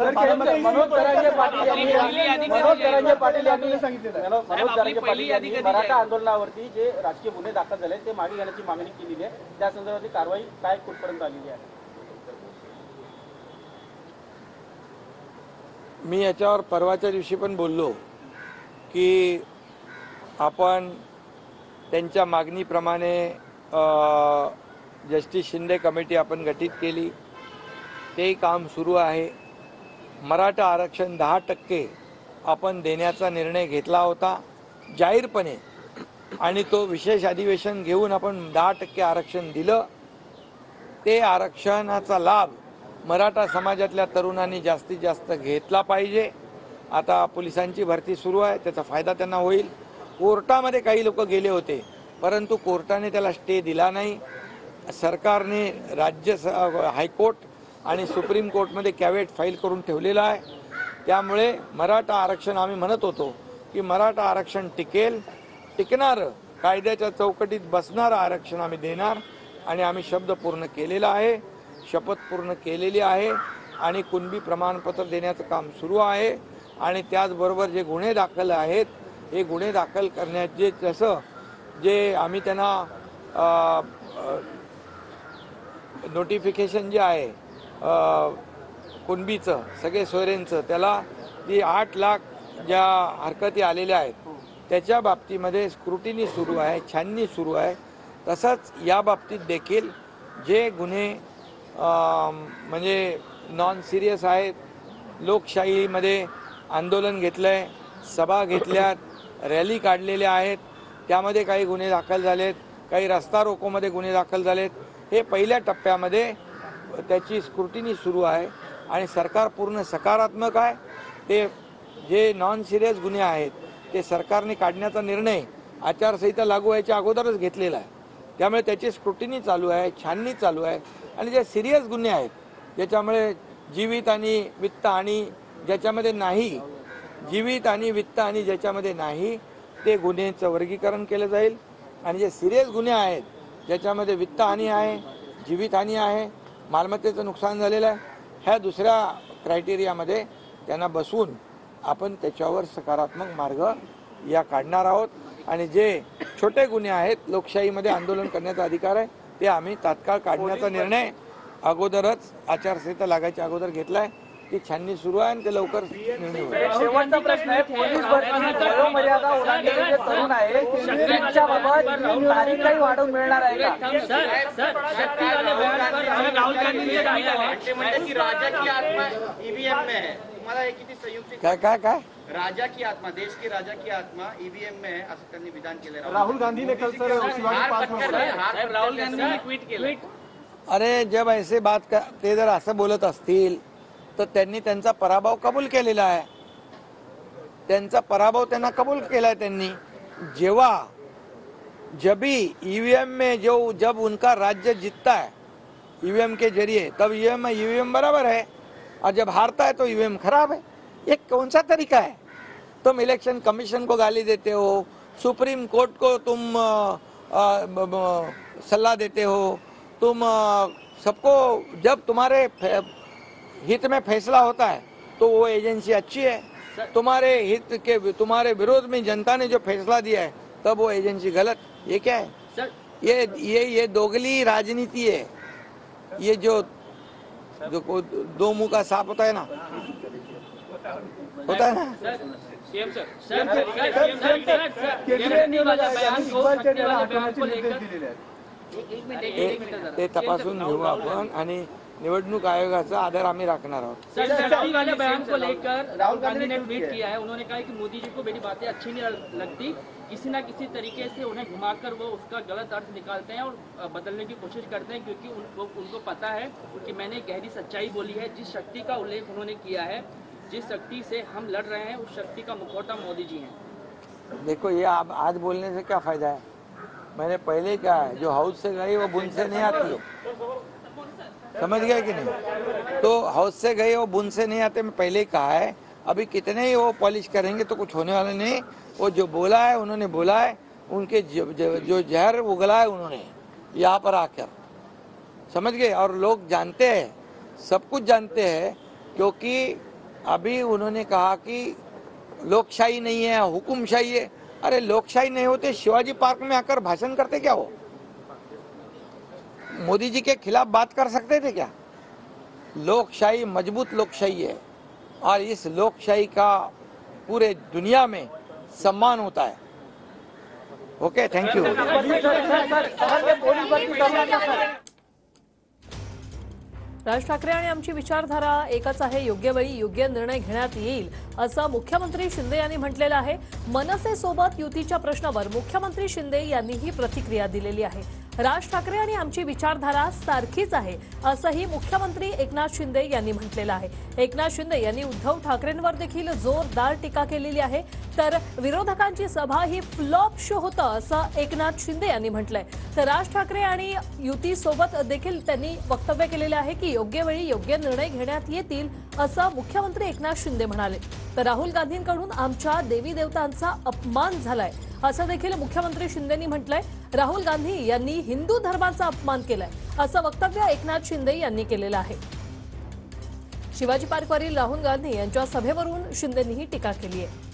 मनोज जरांगे पाटील यांनी मराठा आंदोलनावरती जे राजकीय गुन्हे दाखल झाले ते मागे घेण्याची मागणी केलेली आहे, त्या संदर्भातली कारवाई काय कुठपर्यंत आलेली आहे? मी याच्यावर परवाच्या दिवशी पण बोललो की आपण त्यांच्या मागणीप्रमाणे जस्टिस शिंदे कमिटी आपण गठीत केली, ते काम सुरू आहे। मराठा आरक्षण 10% आपण देण्याचा निर्णय घेतला होता जाहीरपणे, आणि तो विशेष अधिवेशन घेऊन आपण 10% आरक्षण दिलं। ते आरक्षणाचा लाभ मराठा समाजातल्या तरुणांनी जास्तीत जास्त घेतला पाहिजे। आता पोलिसांची भरती सुरू आहे, त्याचा फायदा त्यांना होईल। कोर्टामध्ये काही लोक गेले होते, परंतु कोर्टाने त्याला स्टे दिला नाही। सरकारने राज्य हायकोर्ट आणि सुप्रीम कोर्टमध्ये कॅव्हेट फाईल करून ठेवलेला आहे। त्यामुळे मराठा आरक्षण आम्ही म्हणत होतो की मराठा आरक्षण टिकणार, कायद्याच्या चौकटीत बसणारं आरक्षण आम्ही देणार, आणि आम्ही शब्द पूर्ण केलेला आहे, शपथ पूर्ण केलेली आहे, आणि कुणबी प्रमाणपत्र देण्याचं काम सुरू आहे। आणि त्याचबरोबर जे गुन्हे दाखल आहेत, हे गुन्हे दाखल करण्याचे जसं जे आम्ही त्यांना नोटिफिकेशन जे आहे कुणबीचं सगळे सोयरेंचं, त्याला ती 8 लाख ज्या हरकती आलेल्या आहेत त्याच्या बाबतीमध्ये स्क्रुटिनी सुरू आहे, छाननी सुरू आहे। तसंच या बाबतीत देखील जे गुन्हे म्हणजे नॉन सिरियस आहेत, लोकशाहीमध्ये आंदोलन घेतलंय, सभा घेतल्यात, रॅली काढलेल्या आहेत, त्यामध्ये काही गुन्हे दाखल झालेत, काही रस्ता रोकोमध्ये गुन्हे दाखल झालेत। हे पहिल्या टप्प्यामध्ये त्याची स्क्रुटिनी सुरू आहे आणि सरकार पूर्ण सकारात्मक आहे। ते जे नॉन सिरियस गुन्हे आहेत ते सरकारने काढण्याचा निर्णय आचारसंहिता लागू व्हायच्या अगोदरच घेतलेला आहे, त्यामुळे त्याची स्क्रुटिनी चालू आहे, छाननी चालू आहे। आणि जे सिरियस गुन्हे आहेत ज्याच्यामुळे जीवित आणि वित्त आणि ज्याच्यामध्ये नाही, जीवित आणि वित्त आणि ज्याच्यामध्ये नाही, ते गुन्ह्यांचं वर्गीकरण केलं जाईल। आणि जे सिरियस गुन्हे आहेत ज्याच्यामध्ये वित्तहानी आहे, जीवितहानी आहे, मालमत्तेचं नुकसान झालेलं आहे, ह्या दुसऱ्या क्रायटेरियामध्ये त्यांना बसवून आपण त्याच्यावर सकारात्मक मार्ग या काढणार आहोत। आणि जे छोटे गुन्हे आहेत, लोकशाहीमध्ये आंदोलन करण्याचा अधिकार आहे, ते आम्ही तात्काळ काढण्याचा निर्णय अगोदरच आचारसंहिता लागायच्या अगोदर घेतलाय। ती छाननी सुरू आहे आणि ते लवकर निर्णय होईल। शेवटचा प्रश्न आहे, पोलीस भरती वयोमर्यादा ओलांडलेले जे तरुण आहे त्यांच्या बाबत तारीख काही वाढवून मिळणार आहे का? राहुल गांधी ने कहा कि राजा की आत्मा ईवीएम में है, तुम्हाला हे किती संयुक्त काय राजा की आत्मा, देश की राजा की आत्मा ईवीएम में है असं त्यांनी विधान केले। राहुल गांधी ने कल सर राहुल गांधी ने ट्वीट केलं। अरे जब ऐसे बात का ते जर असं बोलत असतील तर त्यांनी त्यांचा पराभव कबूल केलेला आहे, त्यांचा पराभव त्यांना कबूल केला त्यांनी। जब भी ईवीएम में जब उनका राज्य जीतता है ईवीएम के जरिए, तब ईवीएम बराबर है, और जब हारता है तो ईवीएम खराब है। ये कौन सा तरीका है? तुम इलेक्शन कमीशन को गाली देते हो, सुप्रीम कोर्ट को तुम सलाह देते हो, तुम सबको, जब तुम्हारे हित में फैसला होता है तो वो एजेंसी अच्छी है, तुम्हारे हित के तुम्हारे विरोध में जनता ने जो फैसला दिया है तब वो एजेंसी गलत। ये क्या है सर? ये दोगली राजनीति है। ये जो दो मुंह का सांप होता है ना, होता है ना। ते तपासून घेऊ आपण आणि निवडणूक आयोगाचा आदर आम्ही राखणार आहोत। शक्ति वाले बयान को लेकर राहुल गांधी ने ट्वीट किया है, उन्होंने कहा कि मोदी जी को मेरी बातें अच्छी नहीं लगती, किसी न किसी तरीके से उन्हें घुमाकर वो उसका गलत अर्थ निकालते हैं और बदलने की कोशिश करते हैं, क्योंकि उनको पता है कि मैंने गहरी सच्चाई बोली है। जिस शक्ति का उल्लेख उन्होंने किया है, जिस शक्ति से हम लड़ रहे हैं, उस शक्ति का मुखौटा मोदी जी हैं। देखो, ये आप आज बोलने से क्या फायदा है? मैंने पहले कहा है, जो हाउस से गई वो बुन से नहीं आती है, समझ गए कि नहीं? तो हाउस से गए वो बुन से नहीं आते, मैं पहले ही कहा है। अभी कितने ही वो पॉलिश करेंगे तो कुछ होने वाला नहीं। वो जो बोला है उन्होंने बोला है, उनके जो जहर उगला है उन्होंने यहाँ पर आकर, समझ गए। और लोग जानते हैं, सब कुछ जानते हैं, क्योंकि अभी उन्होंने कहा कि लोकशाही नहीं है, हुकुमशाही है। अरे लोकशाही नहीं होते शिवाजी पार्क में आकर भाषण करते क्या हो? मोदी जी के खिलाफ बात कर सकते थे क्या? लोकशाही मजबूत लोकशाही है और इस लोकशाही का पूरे दुनिया में सम्मान होता है। Okay, thank you. Raj Thackeray आणि आमची विचारधारा एकच आहे, योग्य वेळी योग्य निर्णय घेण्यात येईल असं मुख्यमंत्री शिंदे यांनी म्हटलेलं आहे। मनसेसोबत युतीच्या प्रश्नावर मुख्यमंत्री शिंदे यांनीही प्रतिक्रिया दिलेली आहे। राज ठाकरे आणि आमची विचारधारा सारखीच आहे असंही मुख्यमंत्री एकनाथ शिंदे यांनी म्हटलेलं आहे। एकनाथ शिंदे यांनी उद्धव ठाकरेंवर देखील जोरदार टीका केलेली आहे, तर विरोधकांची सभा ही फ्लॉप शो होतं असं एकनाथ शिंदे यांनी म्हटलंय। तर राज ठाकरे आणि युतीसोबत देखील त्यांनी वक्तव्य केलेले आहे की योग्य वेळी योग्य निर्णय घेण्यात येतील असं मुख्यमंत्री एकनाथ शिंदे म्हणाले। तर राहुल गांधींकडून आमच्या देवी देवतांचा अपमान झालाय असं देखील मुख्यमंत्री शिंदेंनी म्हटलंय। राहुल गांधी यांनी हिंदू धर्माचा अपमान केलाय असं वक्तव्य एकनाथ शिंदे यांनी केलेलं आहे। शिवाजी पार्कवरील राहुल गांधी यांच्या सभेवरून शिंदेंनी टीका केली आहे।